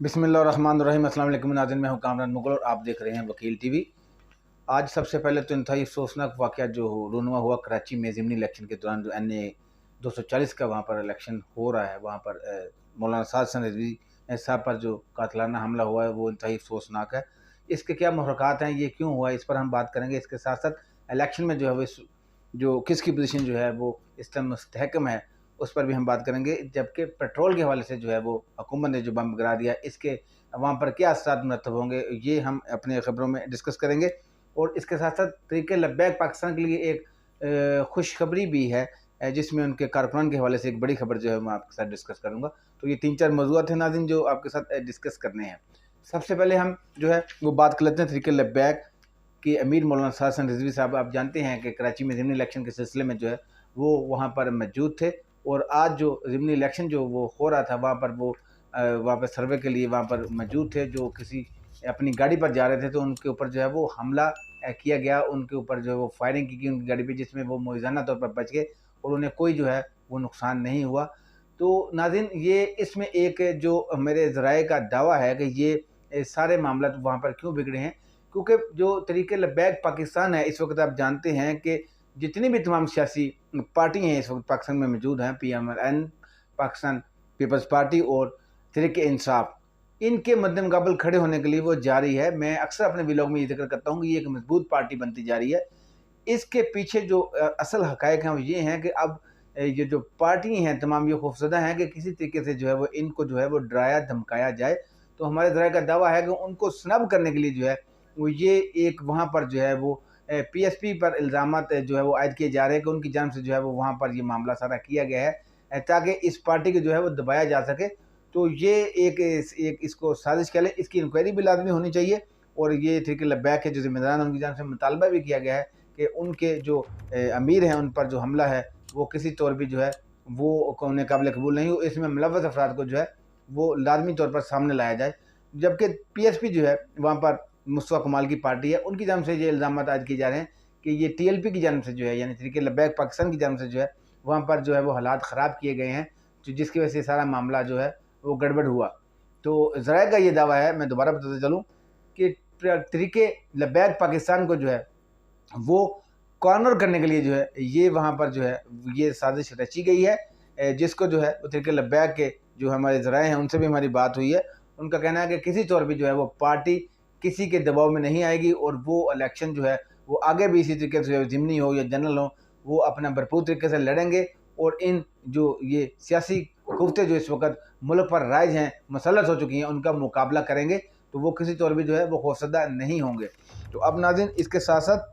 बिस्मिल्लाहिर्रहमानिर्रहीम। अस्सलाम वालेकुम नाज़रीन, मैं हूं कामरान मुगल और आप देख रहे हैं वकील टीवी। आज सबसे पहले तो इंतहाई अफसोसनाक वाक़या जो रूनुमा हुआ कराची में ज़िमनी इलेक्शन के दौरान, जो NA 240 का वहाँ पर इलेक्शन हो रहा है, वहाँ पर मौलाना साद हसन रिजवी साहब पर जो कातिलाना हमला हुआ है वो इंतहाई अफसोसनाक है। इसके क्या मुहर्रकात हैं, ये क्यों हुआ, इस पर हम बात करेंगे। इसके साथ साथ इलेक्शन में जो है वो जो किसकी पोजीशन जो है वो इस टाइम मुस्तहकम है, उस पर भी हम बात करेंगे। जबकि पेट्रोल के हवाले से जो है वो हुकूमत ने जो बम गिरा दिया, इसके वहाँ पर क्या असरात मुरतब होंगे, ये हम अपने खबरों में डिस्कस करेंगे। और इसके साथ साथ तरीके लब्बैक पाकिस्तान के लिए एक खुशखबरी भी है, जिसमें उनके कारकुनान के हवाले से एक बड़ी खबर जो है मैं आपके साथ डिस्कस करूँगा। तो ये 3-4 मौज़ूआत हैं नाज़रीन जो आपके साथ डिस्कस करने हैं। सबसे पहले हम जो है वो बात कर लेते हैं तरीके लब्बैक कि अमीर मौलाना साद हसन रिजवी साहब, आप जानते हैं कि कराची में ज़िमनी इलेक्शन के सिलसिले में जो है वो वहाँ पर मौजूद थे। और आज जो ज़िमनी इलेक्शन जो वो हो रहा था वहाँ पर वो वहाँ पर सर्वे के लिए वहाँ पर मौजूद थे। जो किसी अपनी गाड़ी पर जा रहे थे तो उनके ऊपर जो है वो हमला किया गया, उनके ऊपर जो है वो फायरिंग की गई उनकी गाड़ी पे, जिसमें वो मुइज़ाना तौर पर बच गए और उन्हें कोई जो है वो नुकसान नहीं हुआ। तो नाज़रीन, ये इसमें एक जो मेरे ज़राए का दावा है कि ये सारे मामला वहाँ पर क्यों बिगड़े हैं, क्योंकि जो तरीके लब्बैक पाकिस्तान है इस वक्त, आप जानते हैं कि जितनी भी तमाम सियासी पार्टी हैं इस वक्त पाकिस्तान में मौजूद हैं, PMLN, पाकिस्तान पीपल्स पार्टी और तहरीक इंसाफ, इनके मद्देमुकाबल खड़े होने के लिए वो जारी है। मैं अक्सर अपने व्लॉग में ये जिक्र करता हूँ कि ये एक मजबूत पार्टी बनती जा रही है। इसके पीछे जो असल हकायक हैं वो ये हैं कि अब ये जो पार्टी हैं तमाम ये खौफजदा हैं कि किसी तरीके से जो है वो इनको जो है वो डराया धमकाया जाए। तो हमारे ज़राए का दावा है कि उनको स्नब करने के लिए जो है वो ये एक वहाँ पर जो है वो PSP पर इल्ज़ामात जो है वो आयद किए जा रहे हैं कि उनकी जानिब से जो है वो वहाँ पर ये मामला सारा किया गया है ताकि इस पार्टी को जो है वो दबाया जा सके। तो ये एक इसको साजिश कह लें, इसकी इंक्वायरी भी लाजमी होनी चाहिए। और ये तहरीक लब्बैक के जो ज़िम्मेदारान हैं उनकी जानिब से मुतालबा भी किया गया है कि उनके जो अमीर हैं उन पर जो हमला है वो किसी तौर भी जो है वो उन्हें काबिल कबूल नहीं हो, इसमें मुलव्वस अफराद को जो है वो लाजमी तौर पर सामने लाया जाए। जबकि PSP जो है वहाँ पर मुस्तफ़ा कमाल की पार्टी है, उनकी जानिब से ये इल्ज़ामात आज किए जा रहे हैं कि ये TLP की जानिब से जो है, यानी तहरीक लब्बैक पाकिस्तान की जानिब से जो है वहाँ पर जो है वो हालात ख़राब किए गए हैं, जिसकी वजह से सारा मामला जो है वो गड़बड़ हुआ। तो ज़राए का ये दावा है, मैं दोबारा बताता चलूँ, कि तहरीक लब्बैक पाकिस्तान को जो है वो कॉर्नर करने के लिए जो है ये वहाँ पर जो है ये साजिश रची गई है, जिसको जो है वो तहरीक लब्बैक के जो हमारे ज़राए हैं उनसे भी हमारी बात हुई है। उनका कहना है कि किसी तौर भी जो है वो पार्टी किसी के दबाव में नहीं आएगी और वो इलेक्शन जो है वो आगे भी इसी तरीके से ज़िमनी हो या जनरल हो, वो अपना भरपूर तरीके से लड़ेंगे। और इन जो ये सियासी कुफ्ते जो इस वक्त मुल्क पर राइज हैं, मुसल्लत हो चुकी हैं, उनका मुकाबला करेंगे। तो वो किसी तौर भी जो है वो खौफजदा नहीं होंगे। तो अब नाज़रीन, इसके साथ साथ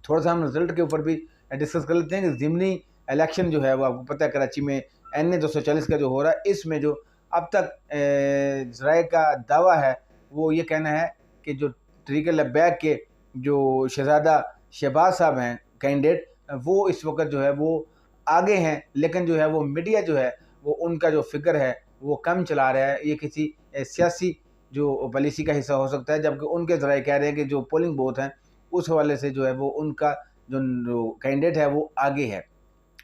थोड़ा सा हम रिजल्ट के ऊपर भी डिस्कस कर लेते हैं कि ज़िमनी इलेक्शन जो है वो आपको पता है कराची में NA 240 का जो हो रहा है, इसमें जो अब तक ज़राए का दावा है वो ये कहना है कि जो तहरीक लब्बैक के जो शहज़ादा शहबाज साहब हैं कैंडिडेट, वो इस वक्त जो है वो आगे हैं, लेकिन जो है वो मीडिया जो है वो उनका जो फिगर है वो कम चला रहा है। ये किसी सियासी जो पॉलिसी का हिस्सा हो सकता है, जबकि उनके ज़राए कह रहे हैं कि जो पोलिंग बूथ हैं उस हवाले से जो है वो उनका जो कैंडिडेट है वो आगे है।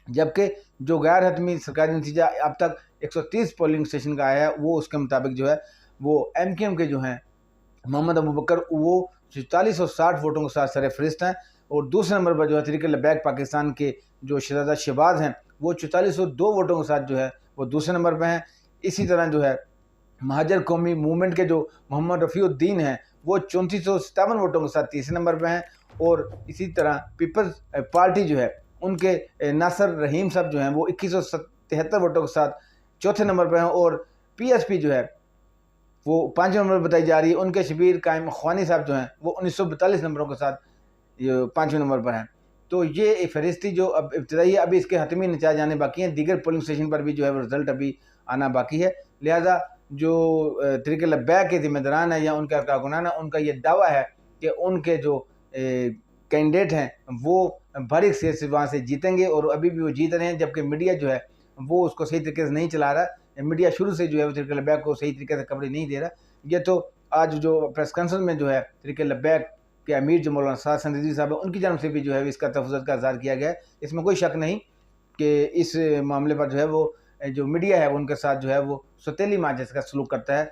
जबकि जो गैर हतमी सरकारी नतीजा अब तक 130 पोलिंग स्टेशन का आया है, वो उसके मुताबिक जो है वो MKM के जो हैं मोहम्मद अबू बकर, वो 4460 वोटों के साथ सरफहरिस्त हैं। और दूसरे नंबर पर जो है तहरीक लब्बैक पाकिस्तान के जो शहज़ादा शहबाज हैं वो 4402 वोटों के साथ जो है वो दूसरे नंबर पर हैं। इसी तरह जो है महाजर कौमी मूवमेंट के जो मोहम्मद रफ़ीउद्दीन हैं वो 3457 वोटों के साथ तीसरे नंबर पर हैं। और इसी तरह पीपल्स पार्टी जो है उनके नासिर रहीम साहब जो हैं वो 2173 वोटों के साथ चौथे नंबर पर हैं। और PSP जो है वो 5वें नंबर पर बताई जा रही है, उनके शबीर कायम ख्वानी साहब जो हैं वो 1942 नंबरों के साथ 5वें नंबर पर हैं। तो ये फहरिस्ती जो अब इब्तदाई है, अभी इसके हतमी नतीजे आने बाकी हैं, दीगर पोलिंग स्टेशन पर भी जो है वो रिज़ल्ट अभी आना बाकी है। लिहाजा जो तहरीक लब्बैक के ज़िम्मेदारान है या उनका कारकुनान है, उनका ये दावा है कि उनके जो कैंडिडेट हैं वो बारीक से वहाँ से जीतेंगे और अभी भी वो जीत रहे हैं। जबकि मीडिया जो है वो उसको सही तरीके से नहीं चला रहा, मीडिया शुरू से जो है वो तहरीक लब्बैक को सही तरीके से कवरेज नहीं दे रहा। ये तो आज जो प्रेस कॉन्फ्रेंस में जो है तहरीक लब्बैक के अमीर जो मौलाना साद हसन रिजवी साहब है उनकी जानब से भी जो है इसका तफज़्ज़ुज़ का इज़हार किया गया है। इसमें कोई शक नहीं कि इस मामले पर जो है वो जो मीडिया है उनके साथ जो है वो सौतेली माचिस का सलूक करता है,